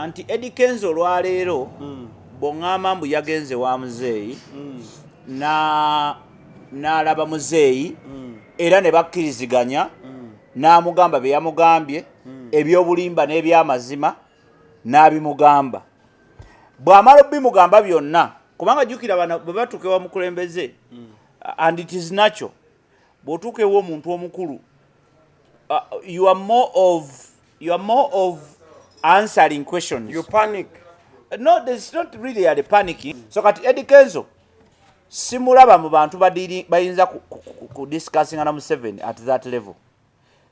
anti Eddy Kenzo lwaleero bongama mbu yagenze wa muzeeyi n'alaba muzeeyi era ne bakkiriziganya n'amugamba bye yamugambye ebyobulimba n'ebyamazima n'abimugamba bw'amala obimugamba byonna kubanga jjukira bano bwe batuuka ewa mukulembeze and it is natural bw'otuuka ewa omuntu omukulu you are more of answering questions. You panic. No, there's not really a panicking. So kati Eddy Kenzo simulaba mu bantu bayinza ku discussing na Museveni at that level.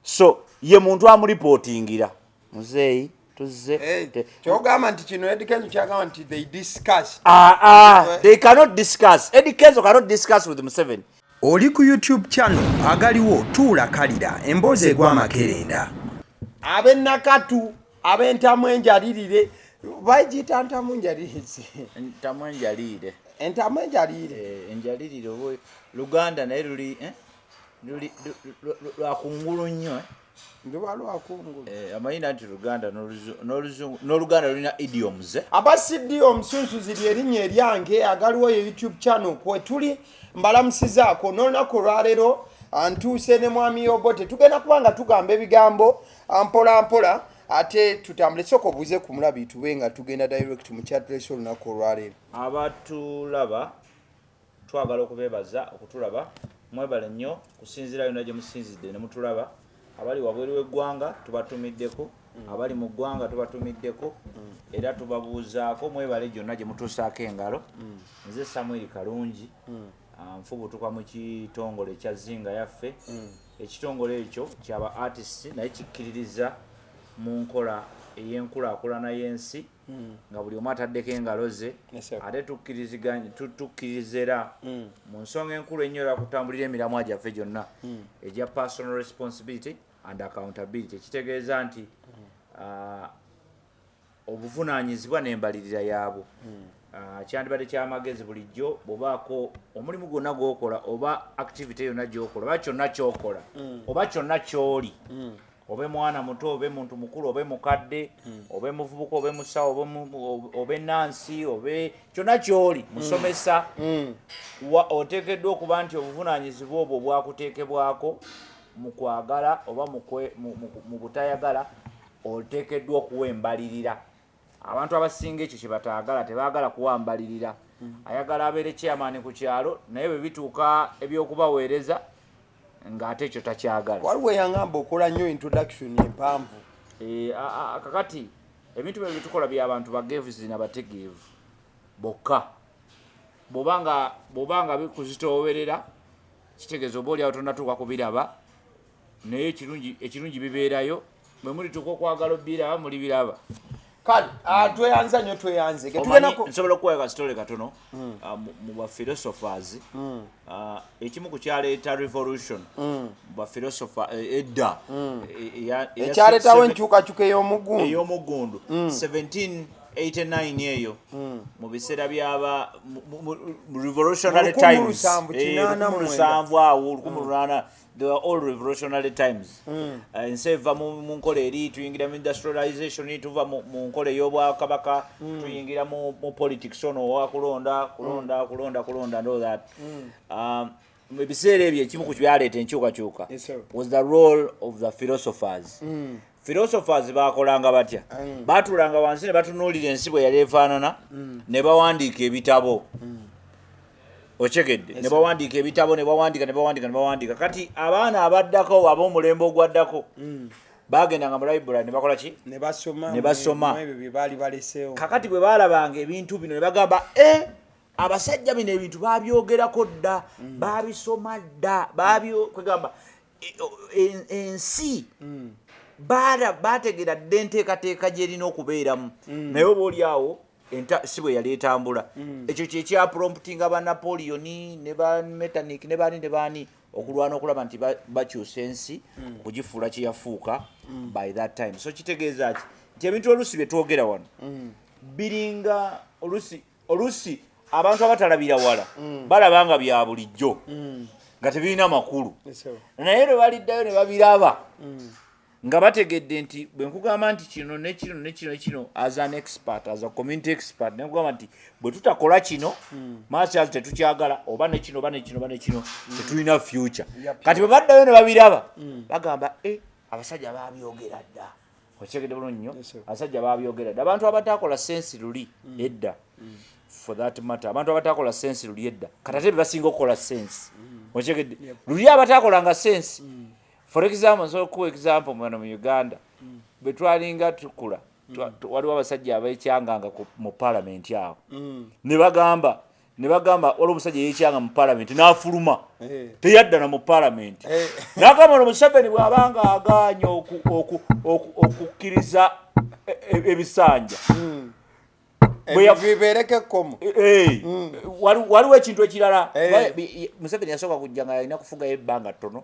So ye muntu amuripotingira muzeeyi tuzze kyogamba nti kino Eddy Kenzo kyagamba nti they discuss. They cannot discuss. Eddy Kenzo cannot discuss with Museveni. Oli ku YouTube channel agaliwo tuula kalira emboozi egw'amakerenda ab'ennakatu ab'entamu enjalirire bagiyita ntamu enjalirire entamu enjalirire entamu enjalirire enjalirire oba Luganda naye luli lwakungulu nnyo nduba lwakungulu amayina nti Luganda n'Oluganda lulina idioms abasiddi omusunsu ziri erinnya eryange agaliwo ye YouTube channel kwe tuli mbalamusizaako n'olunaku olwaleero antuuse ne mwami Yobote tugenda kubanga tugamba ebigambo mpola mpola ate tutambule soko buze ku mulabi tube nga tugenda direct mu chat race olunaku olwaleero. Abatulaba twagala okubeebaza okutulaba mwebale nnyo kusinziira yonna gye musinzidde ne mutulaba abali wabweru w'eggwanga tubatumiddeko abali mu ggwanga tubatumiddeko era tubabuuzaako mwebale gyonna gye mutuusaako engalo nze Samuel Kalungi nfubutuka mu kitongole ekya Zinga yaffe ekitongole ekyo kyaba artists naye kikkiririza mu nkola ey'enkulaakulana y'ensi nga buli omu ataddeko engalo ze ate tukkirizera mu nsonga enkulu ennyo eyakutambulira emiramwa gyaffe gyonna egya personal responsibility and accountability ekitegeeza nti obuvunaanyizibwa n'embalirira yaabwo kyandibadde kyamagezi bulijjo bw'obaako omulimu gwonna gw'okola oba activity yonna gy'okola oba kyonna ky'okola oba kyonna ky'oli obe mwana muto obe muntu mukulu obe mukadde obe muvubuka obe musawo obe nansi obe kyonna ky'oli musomesa oteekeddwa okuba nti obuvunaanyizibwa obwo bwakuteekebwako mu kwagala oba mu butayagala oteekeddwa okuwa embalirira. Abantu abasinga ekyo kye bataagala tebaagala kuwambalirira ayagala abeere chairman ku kyalo naye bwe bituuka ebyokubaweereza ng'ate ekyo takyagala. Waliwo eyangamba okola nnyo introduction empanvu. Kakati ebintu bye bitukola by'abantu bageevuzi n'abategeevu bokka bw'obanga bikuzitoowerera kitegeeza oba oliawo tonnatuuka kubiraba naye ekirungi bibeerayo bwe mulituuka okwagala obiraba muli biraba. Kale tweyanza nnyo tweyanze nsobola okuwayo kasitole katono mu bafilosophers ekimu ku kyaleeta revolution mu baphilosopher edda ekyaleetawo enkyukakyuka ey'omugundu 1789 eyo mu biseera byaba revolutionary times 1770 awo 1800 they were all revolutionary times. Ensi eva mu nkola eri tuyingira mu industrialization tuva mu nkola ey'obwakabaka tuyingira mu politics ono owakulonda and all that. Mu biseera ebyo ekimu ku byaleeta enkyukakyuka was the role of the philosophers. Philosophers bakolanga batya baatulanga wansi ne batunuulira ensi bwe yali efaanana ne bawandiika ebitabo okyegedde ne bawandiika ebitabo ne bawandiika kati abaana abaddako ab'omulembe ogwaddako bagendanga mu library ne bakola ki ne basoma ebyo bye baali baleseewo. kakati bwe baalabanga ebintu bino ne bagamba abasajja bino ebintu babyogerako dda babisoma dda kwegamba ensi baategeera dda enteekateeka gyerina okubeeramu naye oba oliawo si bwe yali etambula ekyo kyekya promptinga ba Napoleon ne ba Metternich ne baani okulwana okulaba nti bakyusa ensi okugifuula kyeyafuuka by that time. So kitegeeza ki nti ebintu oluusi bye twogera wano biringa oluusi abantu abatalabira wala balabanga bya bulijjo nga tebirina makulu naye lwe baliddayo ne babiraba nga bategedde nti bwe nkugamba nti kino ne kino ne kino ne kino as an expert as a community expert ne nkugamba nti bwe tutakola kino maaso tetukyagala oba ne kino oba ne kino oba ne kino tetulina future kati bwe baddayo ne babiraba bagamba abasajja babyogera dda okyegedde bulungi nnyo abasajja babyogera dda abantu abatakola sensi luli edda for that matter abantu abatakola sensi luli edda kati ate bebasinga okukola sensi okyegedde luli abatakolanga sensi for example so ku example mwana mu Uganda betwalinga tukula waliwo abasajja abekyanganga mu parliament awo ne bagamba waliwo omusajja yekyanga mu parliament n'afuluma teyadda na mu parliament n'agamba Museveni bw'abanga aganya okukkiriza ebisanja waliwo ekintu ekirala Museveni yasooka kujja nga yalina kufugayo ebbanga ttono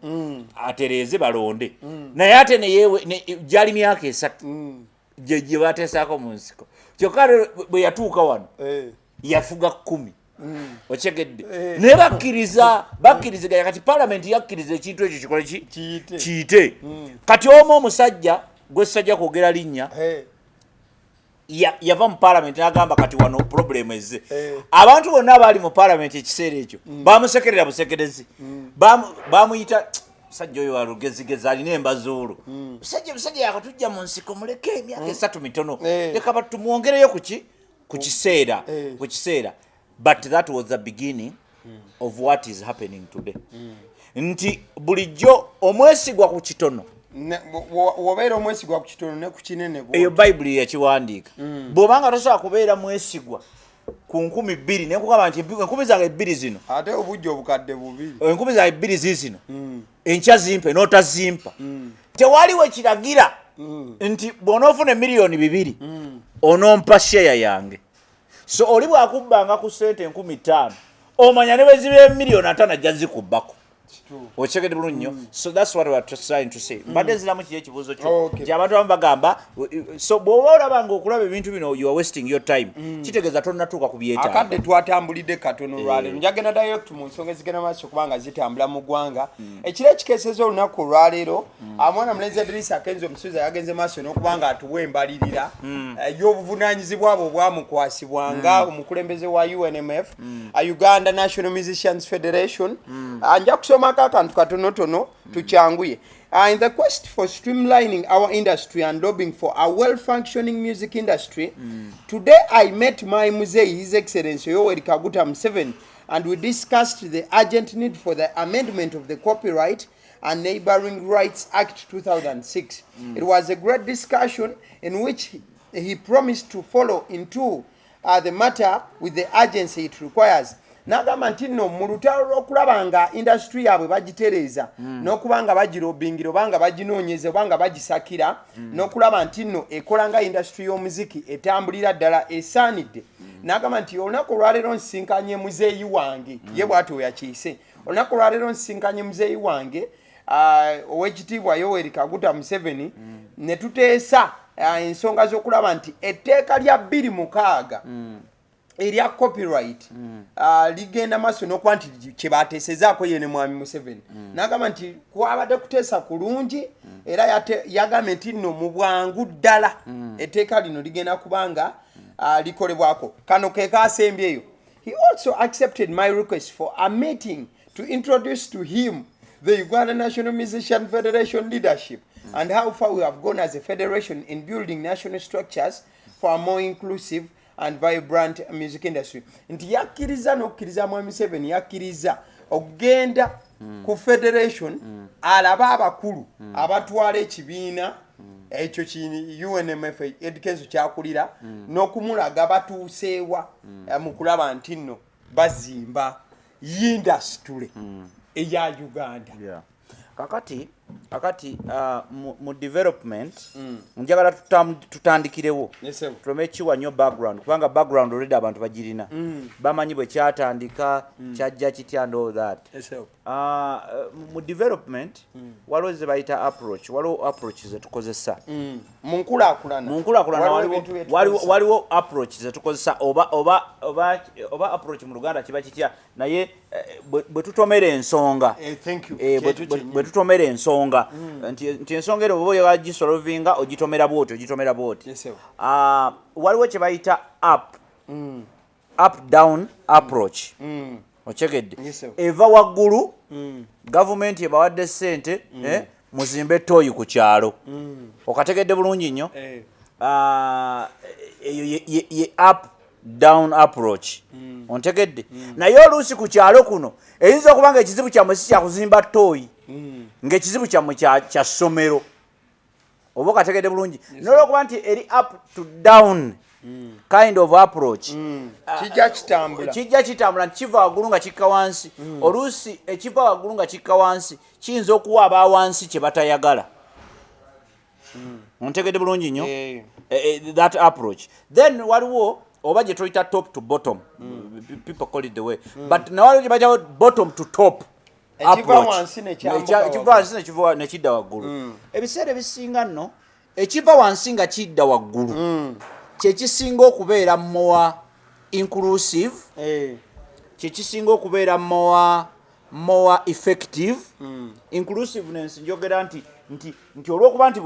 atereeze balonde naye ate gyali myaka 3 gye bateesaako mu nsiko kyokka bwe yatuuka wano yafuga 10 okyegedde naye bakkiriziganya kati palamenti yakkiriza ekintu ekyo kikole kiyite kati omu omusajja gwe sajja kwogera linnya yava mu parliament n'agamba kati wano problem ezze abantu bonna abaali mu parliament ekiseera ekyo bamusekerera busekerezi bamuyita musajja oyo walugezigezi alina embazuulu musajja yakatujja mu nsiko muleke emyaka 3 mitono leka batumwongereyo ku kiseera but that was the beginning of what is happening today nti bulijjo omwesigwa ku kitono wobeera omwesigwa ku kitono ne ku kinene eyo bayibuli yakiwandiika bw'obanga tosobola kubeera mwesigwa ku 2,000 ne nkugamba nti 2,000 zino ate obujja obukadde 2 2,000 zino enkya zimpe n'otazimpa tewaliwo ekiragira nti bw'onoofuna miliyoni 2 onompa sheya yange so oli bwakubbanga ku sente 5,000 omanya ne bwe zibe miliyoni 5 ajja zikubbako okyegedde bulungi nnyo so that's what we are trying to say mbadde nziramu kiri ekibuuzo kyo nti abantu abamu bagamba so bw'oba olabanga okulaba ebintu bino you are wasting your time kitegeeza tonnatuuka ku byetaaga akadde twatambulidde katono olwaleero njagenda direct mu nsonga ezigenda maaso kubanga zitambula mu ggwanga ekiro ekikeeseza olunaku olwaleero mwana mulenzi Eddy Kenzo omusuuza yagenze maaso n'okubanga atuwa embalirira y'obuvunaanyizibwa bwe bwamukwasibwanga omukulembeze wa UNMF Uganda National Musicians Federation anja kusoma akantu katonotono tukyanguye in the quest for streamlining our industry and lobbying for a well-functioning music industry today I met my Muzei His Excellency Yoweri Kaguta Museveni and we discussed the urgent need for the amendment of the Copyright and Neighboring Rights Act 2006. It was a great discussion in which he promised to follow into the matter with the urgency it requires. Nagamba nti nno mu lutalo lw'okulaba nga industry yaabwe bagitereeza n'okuba nga bagirobingira oba nga baginoonyeza oba nga bagisakira n'okulaba nti nno ekola nga industry y'omuziki etambulira ddala esaanidde nagamba nti olunaku olwaleero nsisinkanye muzeeyi wange ye bw'ati we yakiise olunaku olwaleero nsisinkanye muzeeyi wange ow'ekitiibwa Yoweri Kaguta Museveni ne tuteesa ensonga z'okulaba nti etteeka lya 26 erya copyright ligenda maaso n'okuba nti kye baateesezaako yene mwami Museveni n'agamba nti kwabadde kuteesa kulungi era yagambye nti nno mu bwangu ddala etteeka lino ligenda kubanga likolebwako kano ke kaasembyeyo. He also accepted my request for a meeting to introduce to him the Uganda National Musician Federation leadership and how far we have gone as a federation in building national structures for a more inclusive and vibrant music industry. Nti yakkiriza n'okkiriza mwami Museveni yakkiriza okugenda ku federation alaba abakulu abatwala ekibiina ekyo kini UNMF Eddy Kenzo kyakulira n'okumulaga batuuseewa mu kulaba nti nno bazimba industry eya Uganda. Kakati mu development njagala tutandikirewo tuleme kiwa nnyo background kubanga background already abantu bagirina bamanyi bwe kyatandika kyajja kitya and all that mu development waliwo ze bayita approach waliwo approach ze tukozesa mu nkulaakulana waliwo approach ze tukozesa oba approach mu Luganda kiba kitya naye bwe tutomera ensonga bwe tutomera ensonga ensonga nti ensonga ero bwoba oyagala gisolovinga ogitomera bwoti waliwo kye bayita up down approach okyegedde eva waggulu gavumenti ebawadde ssente muzimbe toyi ku kyalo okategedde bulungi nnyo eyo ye up down approach ontegedde naye oluusi ku kyalo kuno eyinza okuba nga ekizibu kyammwe si kyakuzimba toyi ng'ekizibu kyammwe kya ssomero oba okategedde bulungi nolwokuba nti eri up to down kind of approach kijja kitambula nti kiva waggulu nga kikka wansi oluusi ekiva waggulu nga kikka wansi kiyinza okuwa abawansi kye batayagala ontegedde bulungi nnyo that approach then waliwo oba gye tuyita top to bottom people call it the way but nawaliwo gye bajjawo bottom to top ekiva wansi nekidda waggulu ebiseera ebisinga nno ekiva wansi nga kidda waggulu kyekisinga okubeera more inclusive kyekisinga okubeera more effective inclusiveness njogera nti olwokuba nti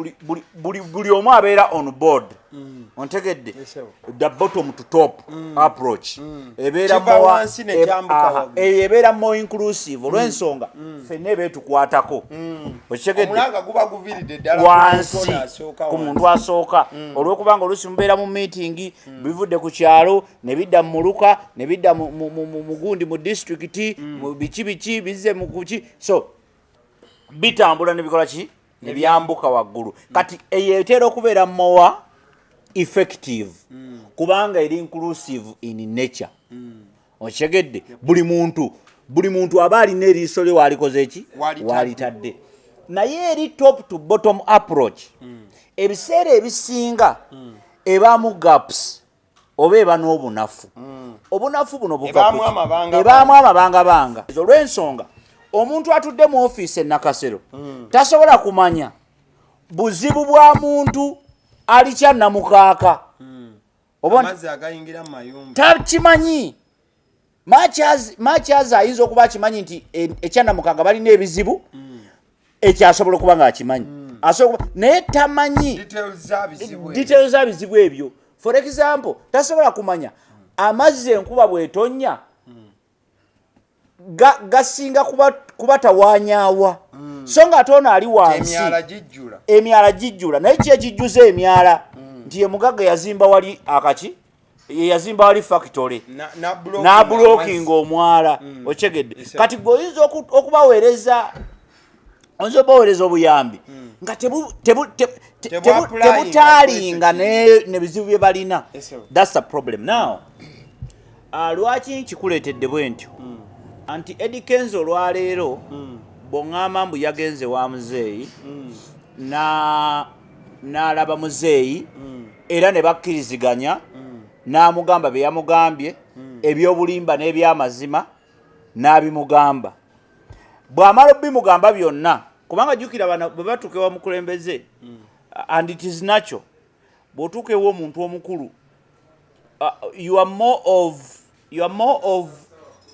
buli omu abeera on board ontegedde the bottom to top approach ebeera more inclusive olw'ensonga ffenna ebeetukwatako wansi ku muntu asooka olw'okubanga oluusi mubeera mu meeting bivudde ku kyalo ne bidda mu muluka ne bidda mu gundi mu district biki bizze mu kuki so bitambula ne bikola ki ne byambuka waggulu kati eyo etera okubeera more effective kubanga eri inclusive in nature okyegedde buli muntu aba alina eriiso lye walikoze eki walitadde naye eri top to bottom approach ebiseera ebisinga ebaamu gaps oba eba n'obunafu obunafu buno ebaamu amabangabanga olw'ensonga omuntu atudde mu ofiisi ennakasero tasobola kumanya buzibu bwa muntu alikya namukaaka takimanyi makyazi ayinza okuba akimanyi nti ekyanamukaaga balina ebizibu ekyasobola okuba nga akimanyi naye tamanyi details za bizibu ebyo for example tasobola kumanya amazzi enkuba bw'etonnya gasinga kuba tawanyaawa so nga ate ono ali wansi emyala gijjula naye kyekijjuza emyala nti ye mugagga yazimba wali akaki yazimba wali factory n'abulookinga omwala okyegedde kati gwe oyinza okubaweereza obuyambi nga tebutaalinga nebizibu bye balina that's the problem now lwaki nkikuleetedde bwe ntyo anti Eddy Kenzo olwaleero bw'oŋŋamba mbu yagenze wa muzeeyi n'alaba muzeeyi era ne bakkiriziganya n'amugamba bye yamugambye ebyobulimba n'ebyamazima n'abimugamba bw'amala obimugamba byonna kubanga jjukira bano bwe batuuka ewa mukulembeze and it is natural bw'otuuka ewa omuntu omukulu you are more of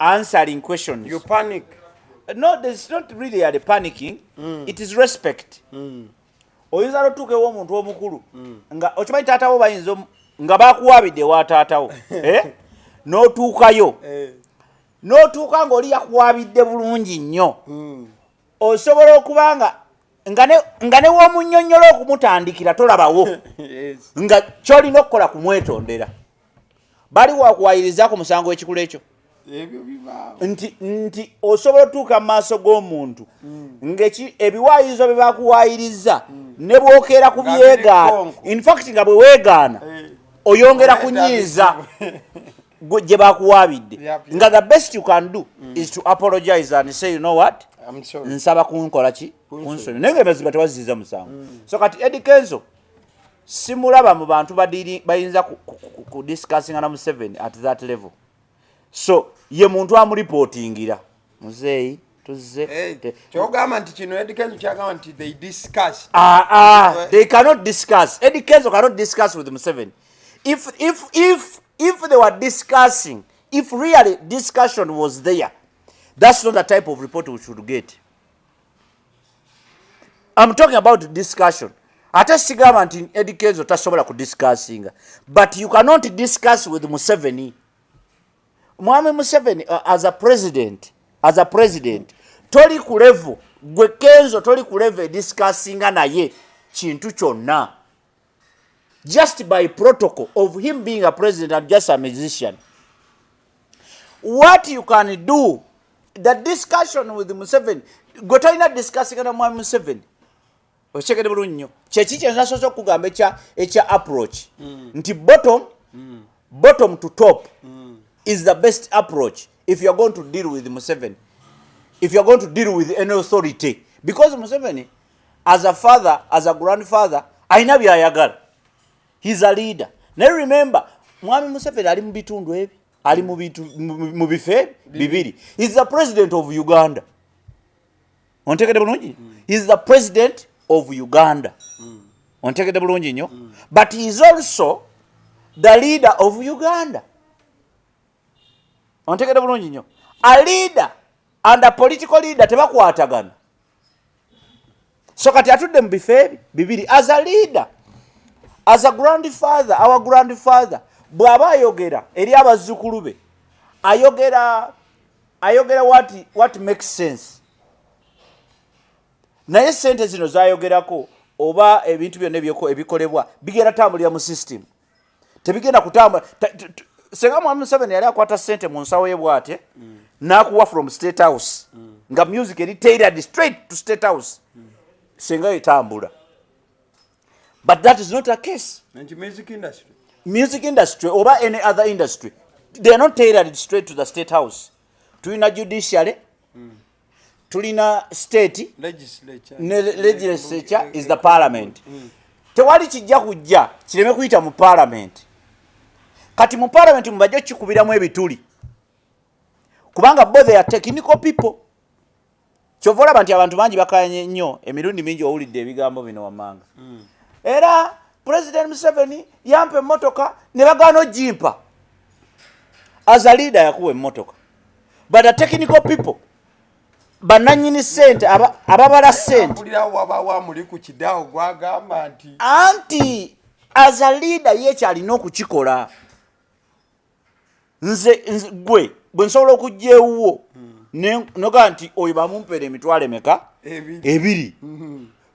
answering questions. You panic. No, there's not really a panicking. It is respect. Oyinza lotuuka ewa omuntu omukulu nga okimanyi taatawo bayinza nga bakuwaabidde wa taatawo n'otuukayo n'otuuka ng'oli yakuwaabidde bulungi nnyo osobola okuba nga ne w'omunnyonnyola okumutandikira tolabawo nga ky'olina okukola kumwetondera bali wakuwayiriza ku musango w'ekikulu ekyo nti osobola otuuka mu maaso g'omuntu ebiwaayirizo bye bakuwaayiriza ne bwokeera ku byegaana infact nga bwe weegaana oyongera kunyiiza gye bakuwaabidde nga the best you can do is to apologize and say you know what nsaba kunkola ki kunsoni naye nga ebaziba tewaziziza musango so kati Eddy Kenzo simulaba mu bantu bayinza ku discussinga na Museveni at that level so ye muntu amuripotingira muzeeyi tuzze kyogamba nti kino Eddy Kenzo kyagamba nti they discuss they cannot discuss. Eddy Kenzo cannot discuss with Museveni. If they were discussing, if really discussion was there, that's not the type of report we should get. I'm talking about discussion. Ate sigamba nti Eddy Kenzo tasobola kudiscussinga, but you cannot discuss with Museveni. Mwami Museveni as a president toli ku level gwe Kenzo toli ku level discussinga naye kintu kyonna, just by protocol of him being a president and just a musician. What you can do, the discussion with Museveni, gwe tolina discussinga na Mwami Museveni. Ochekede bulungi nnyo kyekiki kyenasoose okugamba ekya approach nti bottom to top is the best approach if you are going to deal with Museveni, if you are going to deal with any authority, because Museveni as a father, as a grandfather, alina byayagala. He's a leader. Now remember, Mwami Museveni ali mu bitundu ebi, ali mu bife bibiri. He's the president of Uganda. Ontegede bulungi? He's the president of Uganda. Ontegede bulungi nnyo? But he is also the leader of Uganda. Ontegede bulungi nnyo? A leader and a political leader tebakwatagana. So kati atudde mu bife bibiri as a leader, as a grandfather, our grandfather bw'aba ayogera eri abazzukulu be ayogera what makes sense. Naye sente zino zayogerako oba ebintu byonna ebikolebwa bigenda tambulira mu system, tebigenda kutambula. Senga Mwami Museveni yali akwata sente mu nsawo ye bwate n'akuwa from State House nga music eri tailored straight to State House, senga etambula. But that is not a case. And Music industry or any other industry, they are not tailored straight to the State House. Tulina judiciary, tulina state, legislature is the parliament. Tewali kijja kujja kireme kuyita mu parliament. Kati mu parliament mubajja kikubiramu ebituli, kubanga both they are technical people. Kyovola banti abantu bangi bakanye nnyo emirundi mingi owulidde ebigambo bino wamanga. Era President Museveni yampe emmotoka ne bagaana ogimpa as a leader yakuwa emmotoka, but the technical people bananyini sente ababala sente anti as a leader yekyalina okukikola. Nze gwe bwe nsobola okujjeewuwo noga nti oyo bamumpere emitwalo emeka ebiri,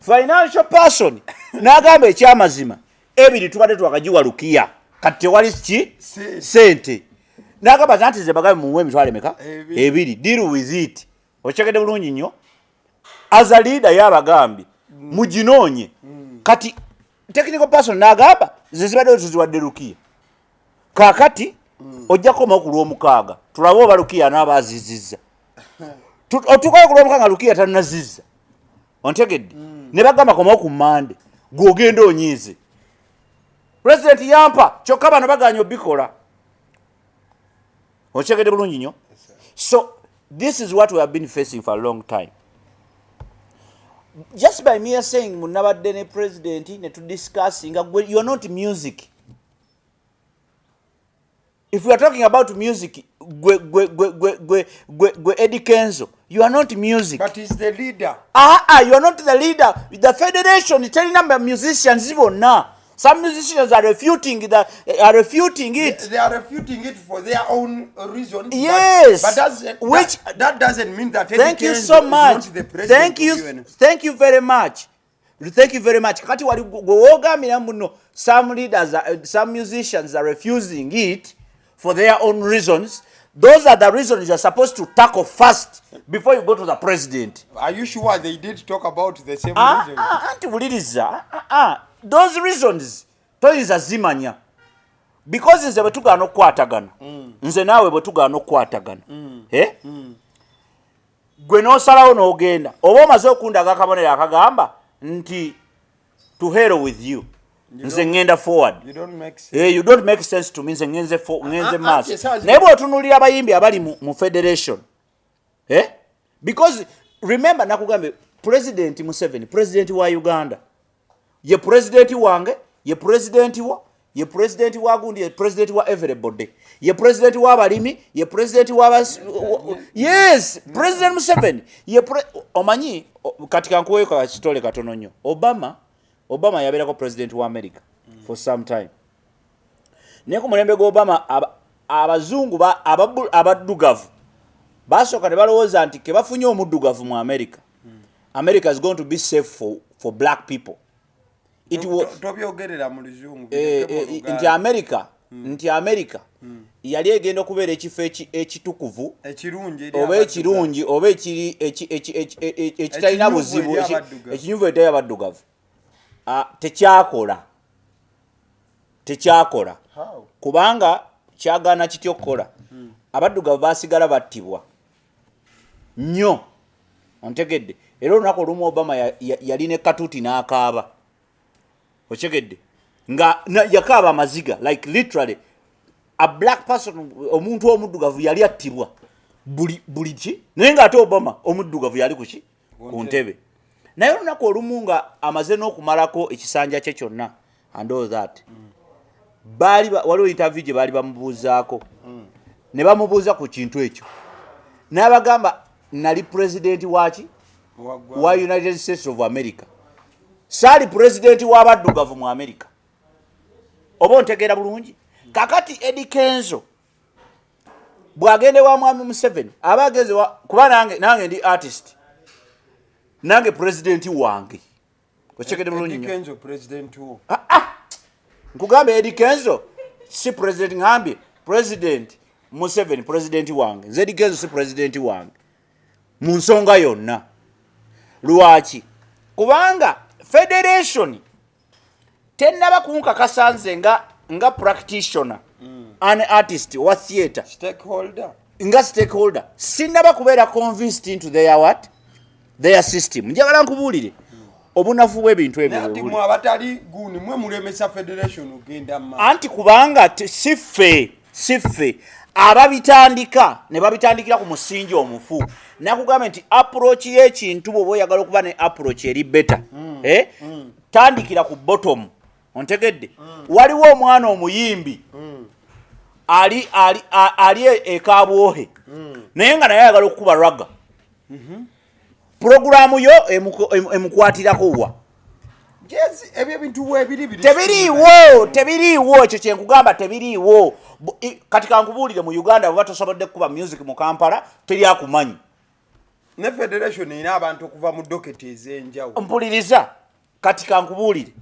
financial person n'agamba ekyamazima ebiri tubadde twakagiwa Lukiya kati tewali sente, n'agamba nti ze bagambe muwe emitwalo emeka ebiri, deal with it. Okyegedde bulungi nnyo. As a leader yabagambye muginoonye, kati technical person n'agamba ze zibadde tuziwadde Lukiya, kaakati ojjako ku lw'omukaaga tulabe oba Lukiya n'abaazizizza. Otukola ku lw'omukaaga Lukiya tannazizza, ontegedde ne bagamba komawo ku Mande gw'ogenda onyiize. President yampa kyokka bano baganya obikola. Okyegedde bulungi nnyo. So this is what we have been facing for a long time. Just by me saying munabadde ne president ne to discussing, you are not music. If we are talking about music, Eddy Kenzo, you are not music. But he's the leader. You are not the leader. The federation is telling them musicians even now. Some musicians are refuting it. They are refuting it for their own reasons. Yes. But that doesn't mean that Eddy thank you Kenzo so much. is not the president. Thank you very much. Thank you very much. Kati wali gwogambira muno, some leaders, some musicians are refusing it for their own reasons. Those are the reasons you are supposed to tackle first before you go to the president. Are you sure they did talk about the same reasons? Antiwuliriza. Those reasons toyinza zimanya, because nze bwe tugaana okukwatagana, nze naawe bwe tugaana okukwatagana, gwe n'osalawo n'ogenda oba omaze okundaga akabonero akagamba nti to hell with you, nze ngenda forward. You don't make sense to me. Nze ngenze mass. Naye bw'otunuulira abayimbi abali mu federation, because remember nakugambe President Museveni, president wa Uganda, ye president wange, ye president wo, ye president wa gundi ye president wa everybody ye president wa balimi ye president wa yes president Museveni ye omanyi katika nkuwe kwa kitole katono nnyo Obama yabeerako president wa America for some time naye ku mulembe gwa Obama abazungu abaddugavu basooka ne balowooza nti ke bafunye omuddugavu mu America America is going to be safe for black people. Tobyogerera mu luzungu nti America yali egenda okubeera ekifo ekitukuvu ekirungi oba ekitalina buzibu ekinyuvu eri abaddugavu tekyakola kubanga kyagaana kityo okukola abaddugavu basigala battibwa nnyo ontegedde era olunaku olumu Obama yali ne katuuti n'akaaba otegedde nga yakaaba amaziga like literally a black person omuntu omuddugavu yali attibwa buli ki naye ng'ate Obama omuddugavu yali kuki ku ntebe naye olunaku olumu nga amaze n'okumalako ekisanja kye kyonna and all that waliwo interview gye baali bamubuuzaako ne bamubuuza ku kintu ekyo n'abagamba nali president waki wa United States of America saali president w'abaddugavu mu America oba ontegeera bulungi kakati Eddy Kenzo bw'agende wa mwami Museveni aba agenze kuba nange ndi artist nange president wange okitegedde bulungi Eddy Kenzo president wo nkugambe Eddy Kenzo si president ngambye president Museveni president wange nze Eddy Kenzo si president wange mu nsonga yonna lwaki kubanga federation tennaba kunkakasa nze nga practitioner an artist wa theatre stakeholder sinnaba kubeera convinced into their system njagala nkubuulire obunafu bw'ebintu ebyo abatali guni mwe mulemesa federation ogenda anti kubanga siffe ababitandika ne babitandikira ku musingi omufu nakugamba nti approach y'ekintu bw'oba oyagala okuba ne approach eri better tandikira ku bottom ontegedde waliwo omwana omuyimbi ali ekabwohe naye nga naye ayagala okukuba raga programu yo emukwatirako wa ebyo bintu bwebiri tebiriiwo ekyo kyenkugamba tebiriiwo kati kankubuulire mu Uganda bwe batosobodde kukuba music mu Kampala teri akumanyi ne federation ina abantu okuva mu doketi ez'enjawulo mpuliriza kati kankubuulire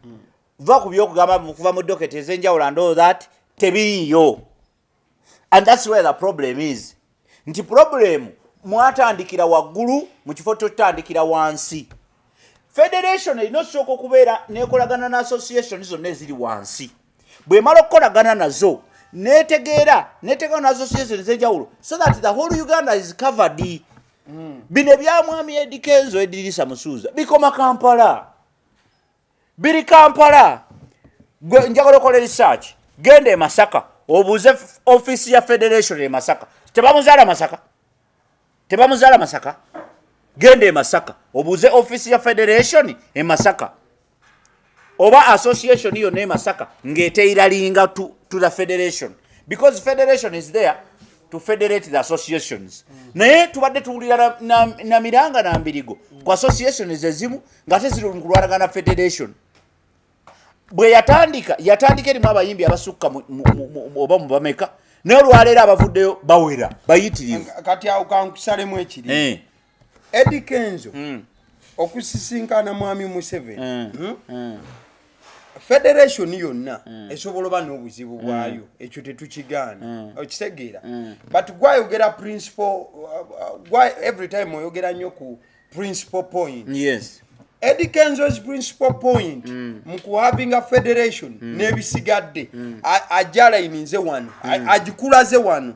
va ku byokugamba kuva mu doketi ez'enjawulo and all that tebiriiyo and that's where the problem is nti problem mwatandikira waggulu mu kifo totandikira wansi federation erina osooka okubeera nekolagana na association zonna eziri wansi bwemala okukolagana nazo netegeera na association ez'enjawulo so that the whole Uganda is covered bino ebyamwami Eddy Kenzo Eddirisa Musuuza bikoma Kampala biri Kampala njagala okola research genda e Masaka obuuze office ya federation e Masaka tebamuzaala Masaka genda e Masaka obuuze office ya federation e Masaka oba association yonna e Masaka ng'eteiralinga to the federation because federation is there to federate the associations naye tubadde tuwulira na miranga na mbirigo ku associations ezimu nga teziri mu kulwanagana federation bwe yatandika erimu abayimbi abasukka oba mu bameka naye olwaleero abavuddeyo bawera bayitirivu kati awo kankusalemu ekiri Eddy Kenzo okusisinkana mwami Museveni federation yonna esobola oba n'obuzibu bwayo ekyo tetukigaana okitegeera but gwayogera principle every time oyogera nnyo ku principal point yes Eddy Kenzo's principal point mu having a federation n'ebisigadde ajalayinize wano agikulaze wano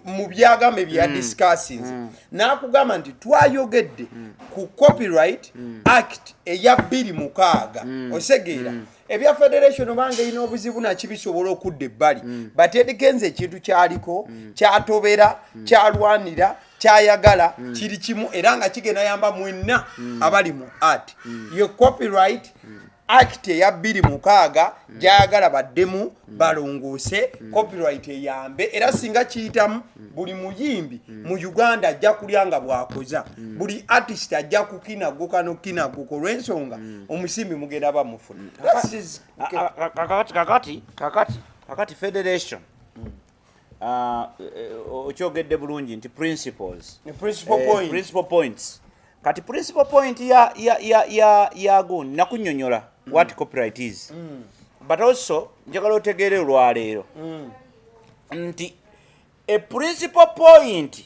mu byagambe bya discussings n'akugamba nti twayogedde ku copyright act eya 26 osegeera ebya federation obanga ina obuzibu nakibisobola okudda ebbali but Eddy Kenzo ekintu kyaliko kyatobera kyalwanira kyayagala kiri kimu era nga kigenda yamba mwenna abali mu art your copyright act ya 26 jayagala baddemu balongoose copyright eyambe era singa kiyitamu buli muyimbi mu Uganda ajja kulyanga bwakoza buli artist ajja kukinaguka n'okinaguka olw'ensonga omusimbi mugenda bamufuna. kakati federation okyogedde bulungi nti principles principal points kati principal point ya gundi nakunyonyola what copyright is but also njagala otegeere olwaleero nti a principal point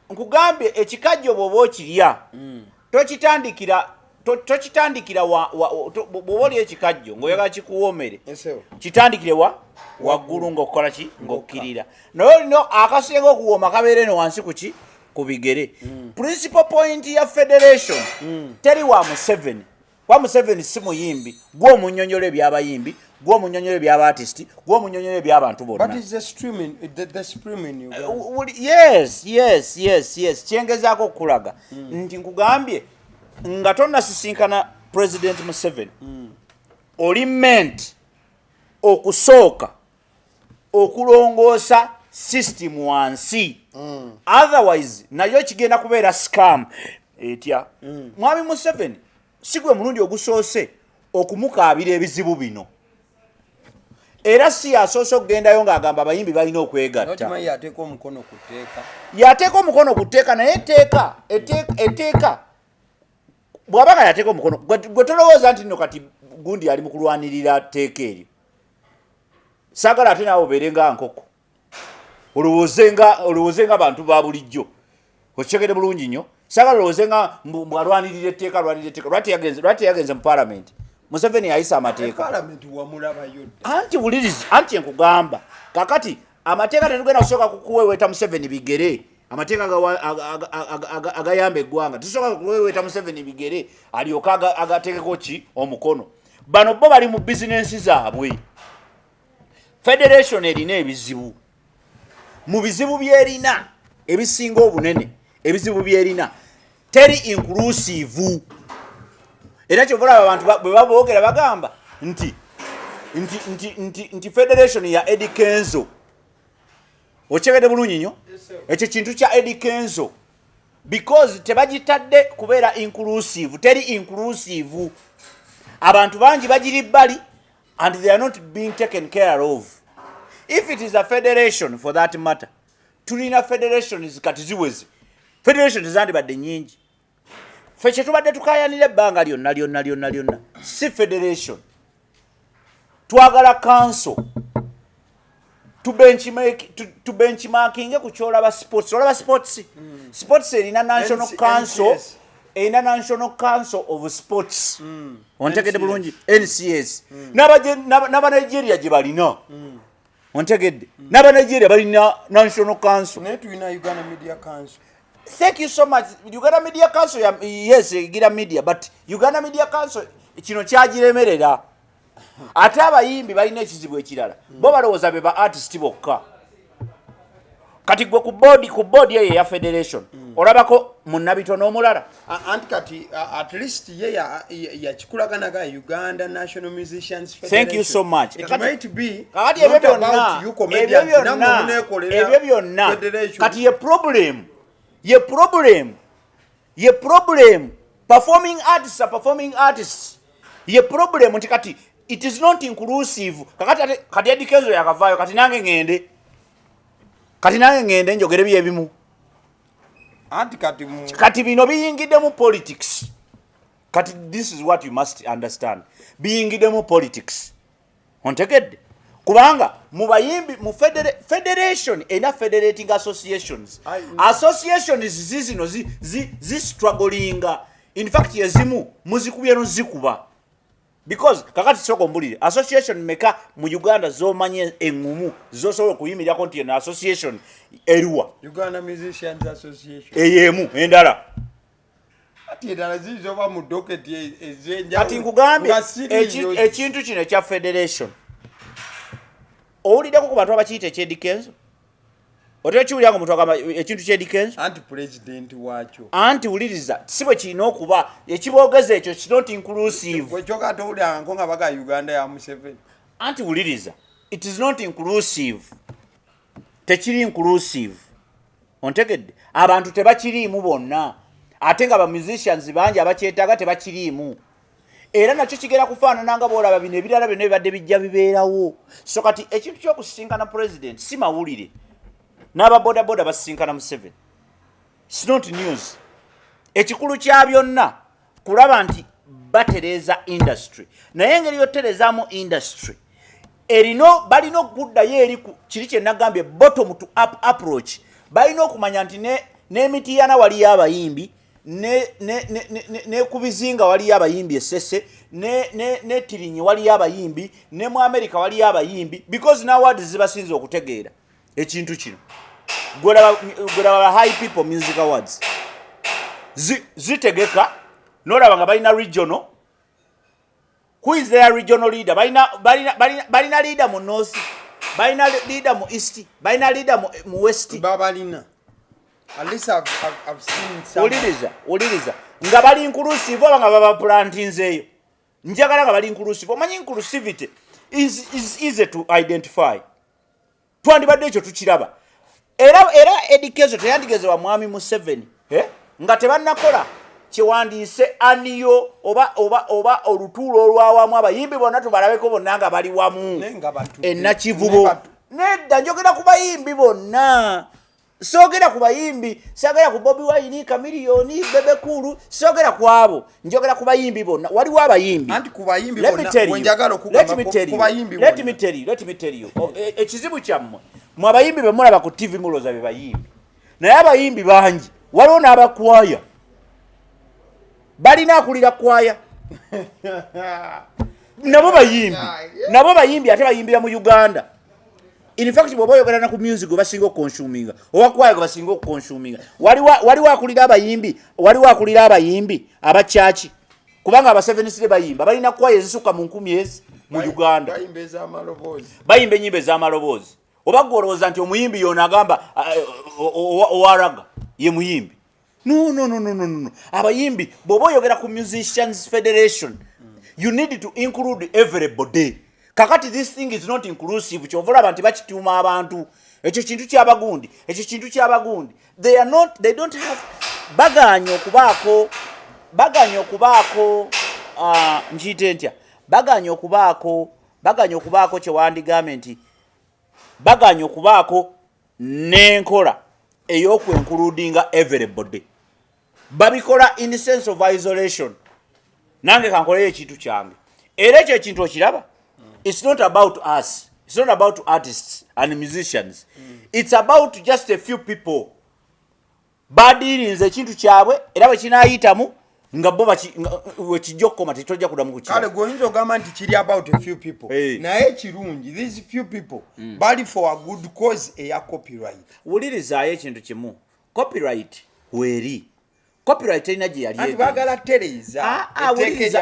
nkugambye ekikajjo bw'oba okirya tokitandikira bw'oba olya ekikajjo ng'oyagala kikuwoomere kitandikire waggulu ng'okukola ki ng'okkirira naye olina akasenga okuwooma kabeere no wansi kuki ku bigere. Principal point ya federation teri wa Museveni si muyimbi gwe omunnyonnyola ebyabayimbi gwe omunnyonnyola ebyabaartist gwe omunnyonnyola ebyabantu bonna. But is the streaming yes kyengezaako okulaga nti nkugambye nga tonnasisinkana President Museveni oli meant okusooka okulongoosa system wansi otherwise nayo kigenda kubeera scam etya mwami Museveni si gwe mulundi ogusoose okumukaabira ebizibu bino era si yasoose okugendayo ng'agamba abayimbi balina okwegatta yateeka omukono ku tteeka naye etteeka bw'aba nga yateeka omukono gwe tolowooza nti nno kati gundi ali mu kulwanirira tteeka eryo saagala ate naawe obeere nga nkoko olowooze nga bantu ba bulijjo okikegere bulungi nnyo saagala olowooze nga bwalwanirira etteeka lwaki yagenze mu parliament Museveni yayisa amateeka anti wulirizi anti enkugamba kakati amateeka tetugenda kusooka kuweweeta Museveni bigere amateeka agayamba eggwanga tusooka kuweweeta Museveni bigere alyoka agateekeko ki omukono bano bo bali mu bizinensi zaabwe. Federation erina ebizibu mu bizibu byerina ebisinga obunene ebizibu byerina teri inclusive era kyovulaba abantu bwe baboogera bagamba nti federation ya Eddy Kenzo okyegedde bulungi nnyo ekyo kintu kya Eddy Kenzo because tebagitadde kubeera inclusive teri inclusive abantu bangi bagiri bbali and they are not being taken care of. If it is a federation for that matter tulina federations kati ziweze federations zandibadde nnyingi ffe kye tubadde tukayanira ebbanga lyonna si federation twagala council to benchmarking ku kyolaba sports olaba sports erina national council erina national council of sports ontegedde bulungi NCS n'abanigeria gye balina ontegedde n'abanigeria balina national council naye tulina Uganda Media Council. Thank you so much. Uganda Media Council, yes, Uganda Media, but Uganda Media Council, kino kyagiremerera. Ate abayimbi balina ekizibu ekirala. Bo balowooza be ba artist bokka. Kati gwe ku board ye ya federation. Olabako munnabitono omulala. Anti kati at least ye ya kikulaganaga Uganda National Musicians Federation. Thank you so much. It might be kati ebyo byonna kati ye problem performing artists ye problem nti kati it is not inclusive kati Eddy Kenzo yakavaayo kati nange ngende njogere byebimu anti kati bino biyingidde mu politics kati this is what you must understand biyingidde mu politics ontegedde kubanga mu bayimbi mu federation ena federating associations zizino zi strugglinga in fact yezimu muzikubye no zikuba because kakati soko mbulire association meka mu Uganda zomanye engumu zosobola okuyimirira konti na association eriwa Uganda Musicians Association eyemu endala ati endala zizoba mu docket ezenja ati nkugambye ekintu kino kya federation owuliddeko ku bantu abakiyita eky'Eddy Kenzo otekiwulira ngo muntu agamba ekintu kye Kenzo anti president wacho anti wuliriza sibwe kirina okuba ekiboogeza ekyo it's not inclusive gwe kyoka towulira ngo nga baga Uganda ya Museveni anti wuliriza it is not inclusive tekiri inclusive ontegedde abantu tebakiriimu bonna ate nga ba musicians bangi abakyetaaga tebakiriimu era nakyo kigera kufaanana nga boolaba bino ebirala byonna bibadde bijja bibeerawo so kati ekintu ky'okusisinkana president si mawulire n'ababodaboda basisinkana Museveni it's not news ekikulu kya byonna kulaba nti batereeza industry naye engeri yoterezaamu industry erino balina okuddayo eri kiri kye nagambye bottom to up approach balina okumanya nti n'emitiana waliyo abayimbi ne kubizinga waliyo abayimbi esese ne tirinyi waliyo abayimbi ne mu America waliyo abayimbi because nowadays zibasinze okutegeera ekintu kino gwelaba high people music awards zitegeka nolaba nga balina regional who is their regional leader balina leader mu north balina leader mu east balina leader mu west babalina at least I've seen some uliriza nga bali inclusive oba nga baba plantinze eyo njagala nga bali inclusive omanyi inclusivity is easy to identify twandibadde ekyo tukiraba era Eddy Kenzo teyandigezebwa mwami Museveni nga tebannakola kiwandiise aniyo oba olutuulo olwawamu abayimbi bonna tubalabeko bonna nga bali wamu ennakivubo nedda njogera ku bayimbi bonna sogera ku bayimbi sagera ku Bobi Wine Chameleone Bebe Cool sogera ku abo njogera ku bayimbi bonna waliwo abayimbi anti ku bayimbi bonna wenjagala okugamba ku bayimbi let me tell you ekizibu kyammwe mu abayimbi bemulaba ku TV muloza be bayimbi naye abayimbi bangi waliwo n'abakwaya balina akulira kwaya nabo bayimbi ate bayimbira mu Uganda in fact bw'oba oyogera na ku music basinga okonsuminga oba kwaya basinga okonsuminga waliwo akulira abayimbi abachachi kubanga abasevenisire bayimba balina kwaya ezisuka mu 10 ezi mu Uganda bayimba enyimbe z'amaloboozi oba gwolowooza nti omuyimbi yona agamba owaraga ye muyimbi no abayimbi bw'oba oyogera ku musicians federation you need to include everybody kakati this thing is not inclusive kyovolaba nti bakituuma abantu ekyo kintu kyabagundi they don't have baganya okubaako njite ntya baganya okubaako kyewandigambe nti baganya okubaako n'enkola ey'okwencludinga everybody babikola in sense of isolation nange kankoleyo ekintu kyange era ekyo ekintu okiraba it's not about us it's not about artists and musicians it's about just a few people badirinze ekintu kyabwe era bwe kinayitamu nga bo wekijja okukoma tetojja kudamu ku kale goyinza ogamba nti kiri about a few people naye kirungi these few people bali for a good cause eya copyright wulirizaayo ekintu kimu copyright weri copyright erina gye yali anti bagala tereza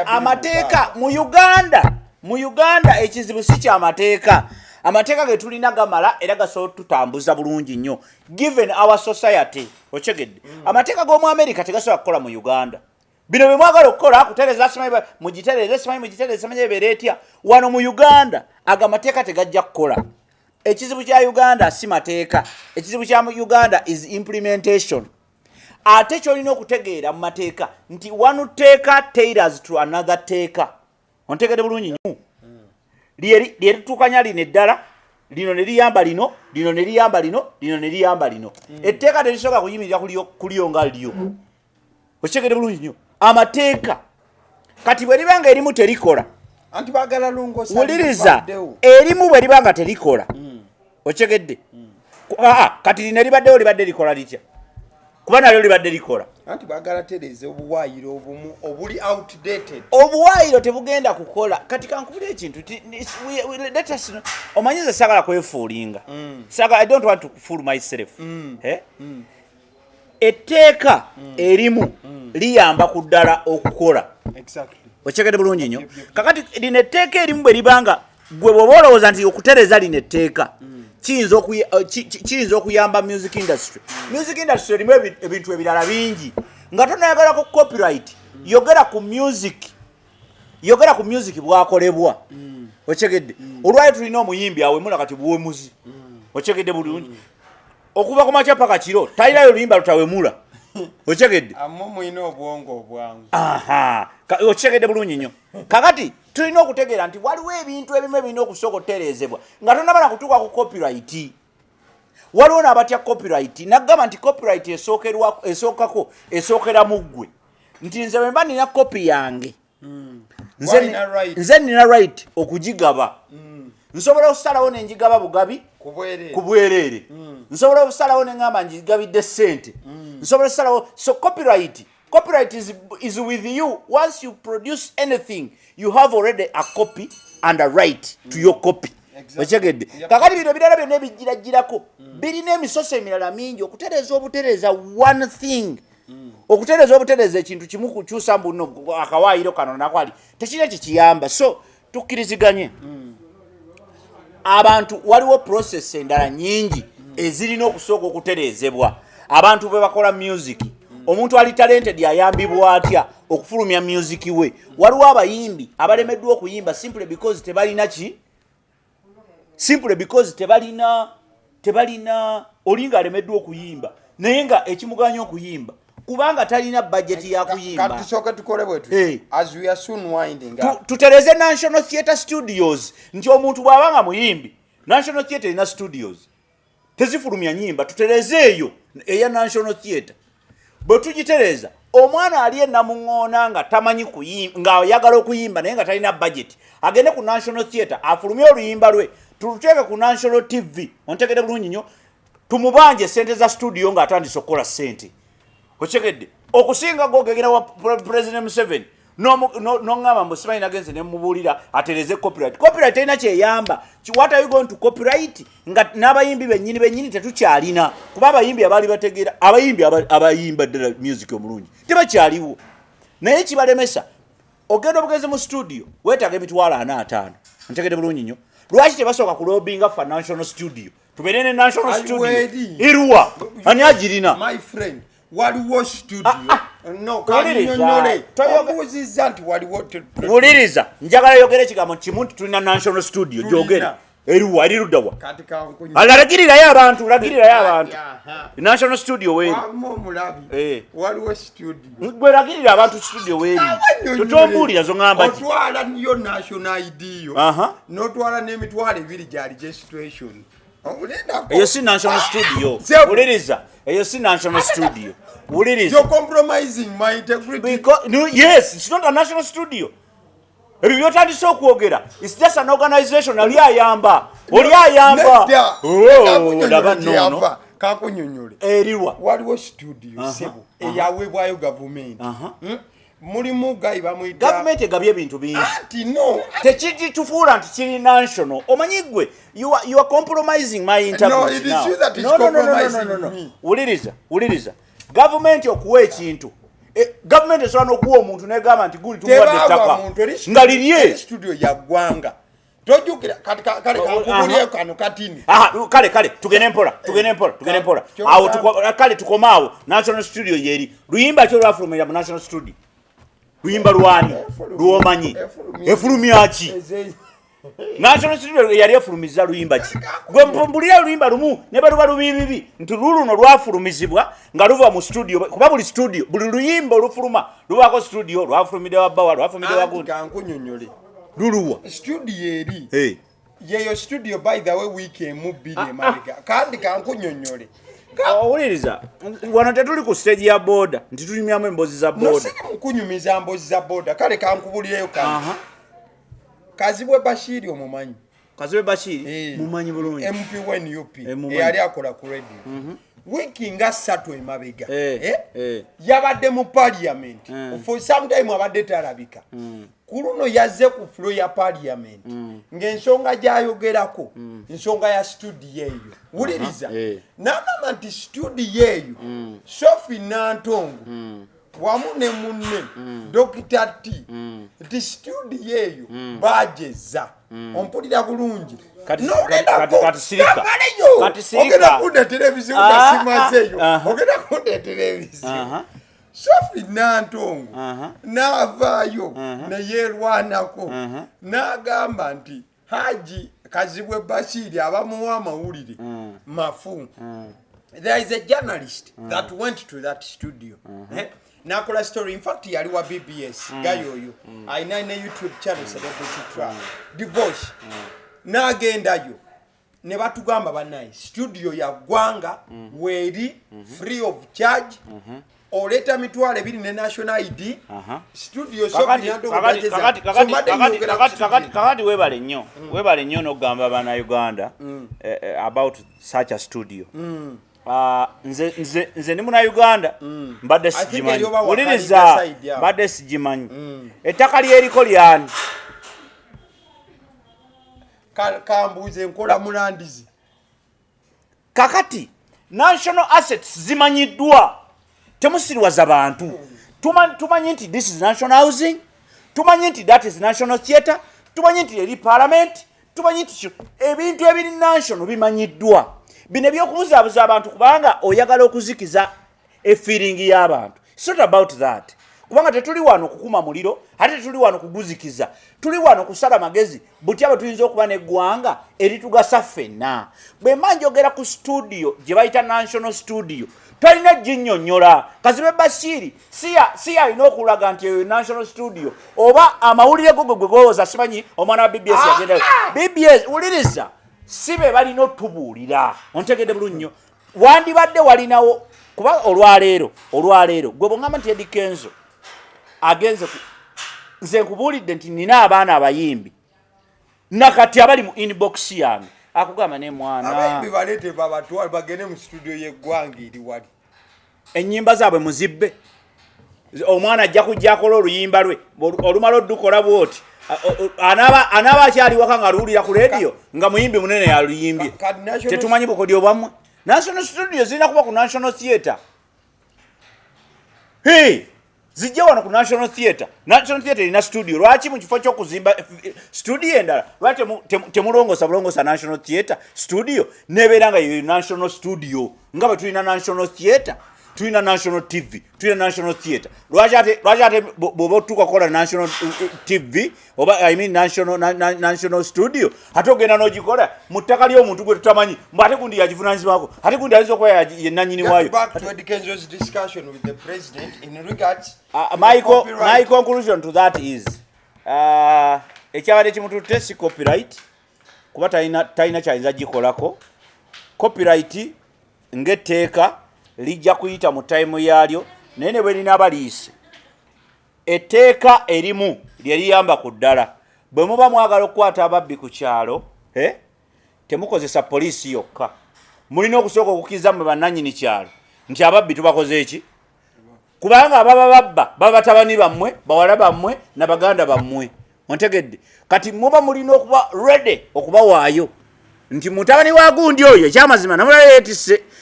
amateeka mu Uganda ekizibu si kyamateeka amateeka ge tulina gamala era gasobola tutambuza bulungi nnyo given our society okyegedde amateeka g'omu America tegasobola kukola mu Uganda bino bye mwagala okukola kutereza simanyi mugitereze simanyi ebeera etya wano mu Uganda agamateeka tegajja kukola ekizibu kya Uganda si mateeka ekizibu kya Uganda is implementation ate kyolina okutegeera mu mateeka nti one teeka tailors to another teeka ontegedde bulungi nnyo lyetutukanya lino eddala lino ne liyamba lino lino ne liyamba lino lino ne liyamba lino etteeka terisobola kuyimirira kuliyo nga lyo okitegedde bulungi nnyo amateeka kati bwe libanga erimu terikola anti bagala lungosa wuliriza erimu bwe libanga terikola okitegedde kati lino libaddewo libadde likola litya kuba nalyo libadde likola anti bagala tereze obuwaayiro obumu obuli outdated obuwaayiro tebugenda kukola kati kankubira ekintu omanyize sagala kwefuulinga I don't want to fool myself etteeka erimu liyamba ku ddala okukola okyegedde bulungi nnyo kakati lino etteeka erimu bwe libanga gwe bw'oba olowooza nti okutereza lino etteeka kiyinza okuyamba music industry. Music industry erimu ebintu ebirala bingi nga tonayagala ku copyright yogera ku music bwakolebwa okyegedde olwayo tulina omuyimbi awemula kati buwemuzi okyegedde bulungi okuva ku makya paka kiro talinayo oluyimba lutawemula okyegedde ammo mwina obwongo obwangu okyegedde bulungi nnyo kakati tulina okutegeera nti waliwo ebintu ebimu ebirina okusooka otereezebwa nga tonabala kutuuka ku copyright. Waliwo n'abatya copyright naggamba nti copyright esookera mu ggwe nti nze bwe mba nina kopi yange nze nina right okugigaba. Nsobola okusalawo nenjigaba bugabi ku bwereere nsobola okusalawo neŋŋamba njigabidde ssente nsobola okusalawo. So copyright is with you. Once you produce anything you have already a copy and a right to your copy. Okyegedde kakati bino birala byonna ebijjirajjirako birina emisoso emirala mingi okutereeza obutereeza one thing okutereeza obutereeza ekintu kimu kukyusa mbuno akawaayiro kano nakwali tekirina kikiyamba. So tukkiriziganye abantu waliwo process endala nyingi ezirina okusooka okutereezebwa. Abantu bwe bakola music omuntu ali talented ayambibwa atya okufulumya music we. Waliwo abayimbi abalemeddwa okuyimba simply because tebalina olinga alemeddwa okuyimba naye nga ekimuganya okuyimba kubanga talina budget ya kuyimba. Katusooka tukole bwetu as we are soon winding up. Tutereze National Theatre Studios nti omuntu bw'abanga muyimbi National Theatre ina studios tezifulumya nyimba tuterezeeyo eya National Theatre. Bwe tugitereza omwana ali enamuŋŋoona nga tamanyi kuyimba nga ayagala okuyimba naye nga talina budget agende ku National Theatre afulumye oluyimba lwe tuluteeke ku National TV ontegede bulungi nnyo tumubanje sente za studio nga atandise okukola sente. Okyegedde okusinga gogegera wa President Museveni noŋŋamba mbu simanyi nagenze ne mubuulira atereze copyright. Copyright erina kyeyamba. What are you going to copyright nga n'abayimbi bennyini tetukyalina kuba abayimbi abaali bategeera abayimbi abayimba ddala music omulungi tebakyaliwo naye kibalemesa ogenda obugezi mu studio weetaaga emitwalo 45 ntegede bulungi nnyo. Lwaki tebasooka kulobinga fa National Studio tubeere ne National Studio iruwa ani agirina my friend waliwo studio no kanyonyole toyobuziza nti waliwo wuliriza njagala yogera ekigambo kimu nti tulina National Studio gyogera eriwa eriruddawa alagirirayo abantu National Studio weeri waliwo studio gwe lagirira abantu studio weeri tutombuulira zo ŋŋamba otwala niyo national ID yo n'otwala n'emitwalo ebiri gya registration. Eyo si National Studio. Wuliriza eyo si National Studio. Wuliriza you're compromising my integrity no, yes it's not a National Studio. Ebyo byotandise okwogera it's just an organization oli ayamba ndaba nono kakunyonyole eriwa waliwo studio sebo eyaweebwayo government mulimu gayi bamuyita government egabye ebintu bingi no tekigitufuula nti kiri national omanyi gwe you are compromising my integrity. No, it is that is compromising me. Wuliriza government okuwa ekintu government esobola n'okuwa omuntu negamba nti guli tumuwadde ettaka nga lirye studio ya ggwanga tojjukira kale kankubulyeyo kano katini kale tugende mpola awo kale tukomaawo National Studio yeri luyimba kyo lwafulumira mu National Studio luyimba lwani lwomanyi efulumyaki National Studio yali efulumiza luyimba ki gwe mpumbulira luyimba lumu ne baluba lubibibi nti luno lwafulumizibwa nga luva mu studio kuba buli studio buli luyimba olufuluma lubako studio lwafulumidde wabbawa lwafulumidde wagundi kankunyonyole luluwa studio eri yeyo studio by the way weekend mubiri emabega kandi kankunyonyole owuliriza wano tetuli ku stage ya boda nti tulimyamu embozi za boda nosiri mukunyumiza mbozi za boda kale kankubulyeyo kani Kazibwe Bashiri omumanyi Kazibwe Bashiri mumanyi bulungi MP when UP eyali akola ku radio wiki nga 3 emabega yabadde mu parliament for some time abadde talabika kuluno yazze ku floor ya parliament ng'ensonga gy'ayogerako nsonga ya studio eyo wuliriza n'agamba nti studio eyo Sophie Nantongo wamu ne munne Dr. T nti studio eyo bageza ompulira bulungi ogenda kunda televiziyo ngasimazeeyo ogenda kunda televiziyo Sofi Nantongo n'avaayo neyeerwanako n'agamba nti Haji Kazibwe Bashiri abamuwa amawulire mafu. There is a journalist that went to that studio. Nakola story, in fact yali wa BBS gayoyo aina ne YouTube channel Celebrity Trap Divorce n'agendayo ne batugamba banaye studio ya gwanga weri free of charge oleta mitwale bili ne national ID studio Sofi Nantongo kakati webale nnyo n'ogamba bana Uganda about such a studio. Nze ni muna Uganda mbadde sigimanyi uliriza mbadde sigimanyi ettaka lyeriko lyani kambuze nkola mulandizi kakati national assets zimanyiddwa temusirwaza bantu tumanyi nti this is national housing tumanyi nti that is national theatre tumanyi nti eri parliament tumanyi nti ebintu ebiri national bimanyiddwa bine byokubuzaabuza abantu kubanga oyagala okuzikiza feeling y'abantu. It's not about that. Kubanga tetuli wano kukuma muliro, ate tetuli wano kuguzikiza. Tuli wano kusala magezi, butyaba tuyinza okuba n'eggwanga eritugasa ffenna. Bwe manjogera ku studio gye bayita national studio, talina ginnyonnyola. Kazibwe Bashiri si alina okulaga nti national studio oba amawulire go gwe gwoza simanyi omwana wa BBS yagenda. BBS uliriza sibe balina otubuulira ontegedde bulunyo wandibadde walinawo kuba olwaleero gwe bongamba nti Eddy Kenzo agenze nze nkubuulidde nti nina abaana abayimbi nakati abali mu inbox yange akugamba ne mwana abayimbi balete babatwale bagende mu studio y'eggwanga eri wali ennyimba zaabwe muzibbe omwana ajja kujja akola oluyimba lwe olumala oddukola bwoti anaba akyali waka nga luwulira ku radio nga muyimbi munene yaluyimbye tetumanyi bukodyo bwamwe. National studio zirina kuba ku national theatre. Zijja wano ku national theatre. National theatre erina studio. Lwaki mu kifo ky'okuzimba studio endala lwaki temulongosa national theatre studio nebeera nga ye national studio nga bwe tulina national theatre tulina national TV, tulina national theatre. Lwaki ate bw'oba otuuka kukola national TV oba national studio ate ogenda n'ogikola mu ttaka ly'omuntu gwe tutamanyi mbu ate gundi yagivunaanyizibwako ate gundi ayinza okuba ye nannyini waayo. Back to Eddy Kenzo's discussion with the president in regards my conclusion to that is ekyabadde kimututte si copyright kuba talina kyayinza gikolako. Copyright ng'etteeka lijja kuyita mu time yalyo naye ne bwe lina baliise etteeka erimu lye liyamba ku ddala. Bwe muba mwagala okukwata ababbi ku kyalo temukozesa poliisi yokka, mulina okusooka okukkiriza mu bannannyini kyalo nti ababbi tubakoze eki kubanga ababa babba baba batabani bammwe bawala bammwe na baganda bammwe ontegedde. Kati muba mulina okuba ready okubawaayo nti mutabani wa gundi oyo ekyamazima namulala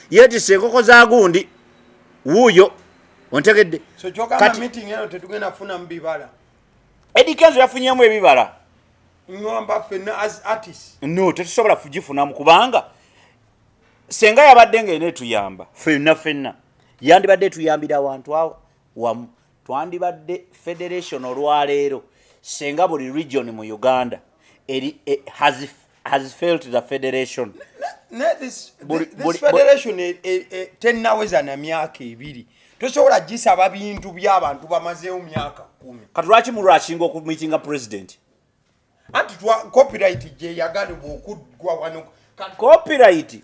yeetisse enkoko za gundi wuuyo ontegedde. So kyogamba meeting eno tetugenda kufuna mu bibala. Eddy Kenzo yafunyemu ebibala ngamba ffenna as artists no tetusobola kugifunamu kubanga senga yabadde ng'ene tuyamba ffenna yandibadde tuyambira abantu awo wamu twandibadde federation olwaleero senga buli region mu Uganda has failed the federation. This federation tennaweza na myaka ebiri tosobola gisaba bintu by'abantu bamazeewo myaka 10. Kati lwaki mulwakinga okumitinga president anti copyright gye yagalibwa okuggwa wano.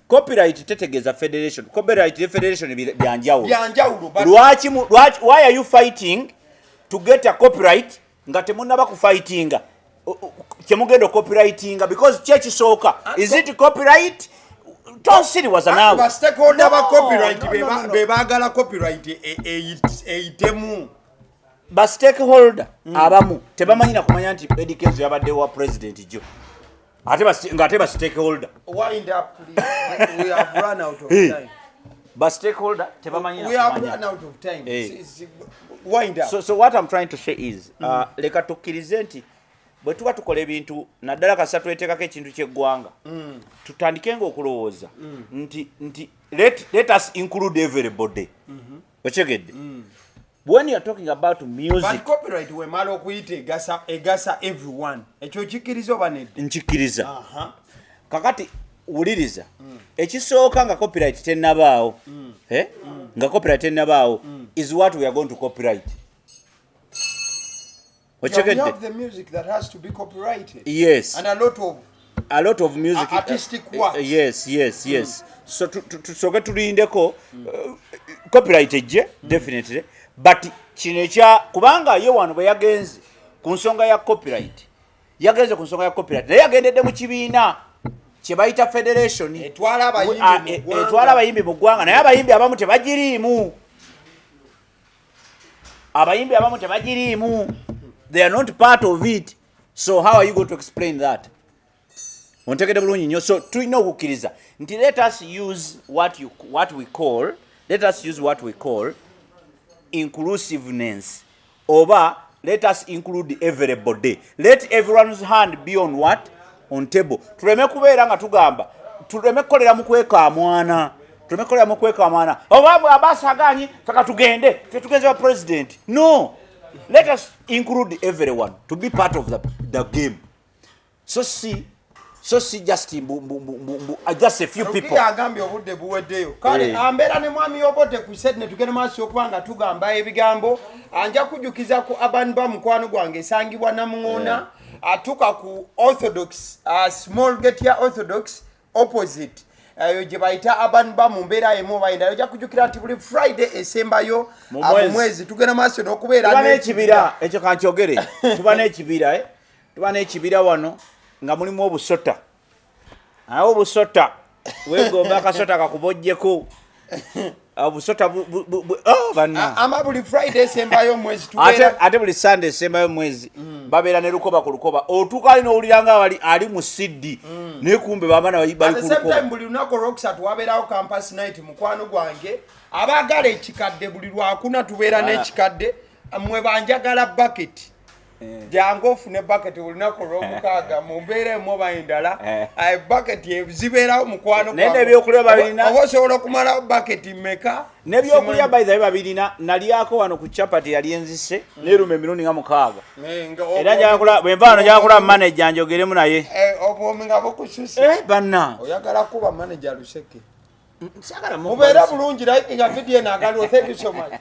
Copyright tetegeeza federation. Copyright ne federation byanjawulo. Why are you fighting to get a copyright nga temunnaba kufightinga kyemugenda copyrightinga because kyekisooka is it copyright? Don't see it was an hour. But stakeholder ba copyright be bagala copyright eitemu. But stakeholder abamu tebamanyi na kumanya nti Eddy Kenzo yabadde wa president jo. Ate ba stakeholder. Wind up please. We have run out of time. but stakeholder tebamanyi we have run out of time. Wind up. So what I'm trying to say is leka tukkirize nti bwe tuba tukola ebintu naddala kasita tweteekako ekintu ky'eggwanga tutandikenga okulowooza nti let us include everybody okyegedde when you are talking about music but copyright we mala okuyita egasa everyone ekyo kikkiriza oba nedda nkikiriza kakati wuliriza ekisooka nga copyright tennabaawo nga copyright tennabaawo is what we are going to copyright. We have the music that has to be copyrighted. Yes. And a lot of music artistic work. Yes. So to get to the indeko copyright definitely, but chinecha kubanga ye wano bayagenze ku nsonga ya copyright. Yagenze ku nsonga ya copyright. Naye yagendedde mu kibiina kye bayita federation etwala abayimbi mu ggwanga naye abayimbi abamu tebagiriimu. Abayimbi abamu tebagiriimu. They are not part of it. So how are you going to explain that? Ontegede bulungi nnyo. So tulina okukkiriza nti let us use what we call inclusiveness, oba let us include everybody. Let everyone's hand be on what? On table. Tuleme kubeera nga tugamba tuleme kukolera mu kwekamwana. Oba abasaganye faka tugende tugenze wa president. No. Let us include everyone to be part of the game. So see just a few people. Agambye obudde buweddeyo. Kale ambeera ne mwami Obote ku set ne tugenda maaso okubanga tugamba ebigambo anja kujjukiza ku abantu ba mukwano gwange esangibwa Namuŋŋoona atuka ku Orthodox small Getia Orthodox opposite gye bayita abantu ba mu mbeera emu bayinda ojja kujjukira nti buli Friday esembayo mu mwezi tugenda maaso n'okubeera n'ekibira ekyo kankyogere tuba n'ekibira wano nga mulimu obusota obusota wegomba akasota kakubojjeko obusota banna ama buli Friday esembayo mwezi ate buli Sunday esembayo mwezi babeera ne lukoba ku lukoba otuuka ali n'owulira nga ali mu siddi naye kumbe babaana bali ku lukoba. Buli lunaku olwokusatu wabeerawo campus night mukwano gwange abaagala ekikadde buli lwakuna tubeera n'ekikadde mmwe banjagala bucket jangu ofune bucket olunaku olw'omukaaga mu mbeera emu oba endala bucket zibeerawo mukwano naye n'ebyokulya babirina oba osobola okumalawo bucket mmeka n'ebyokulya bayizabe babirina nalyako wano ku chapati yali enzise n'eruma emirundi nga 6 era bwe nva wano gyakula manager njogeremu naye obwomi nga bukususe banna oyagala kuba manager Luseke mubeera bulungi like nga video eno agaliwo. Thank you so much.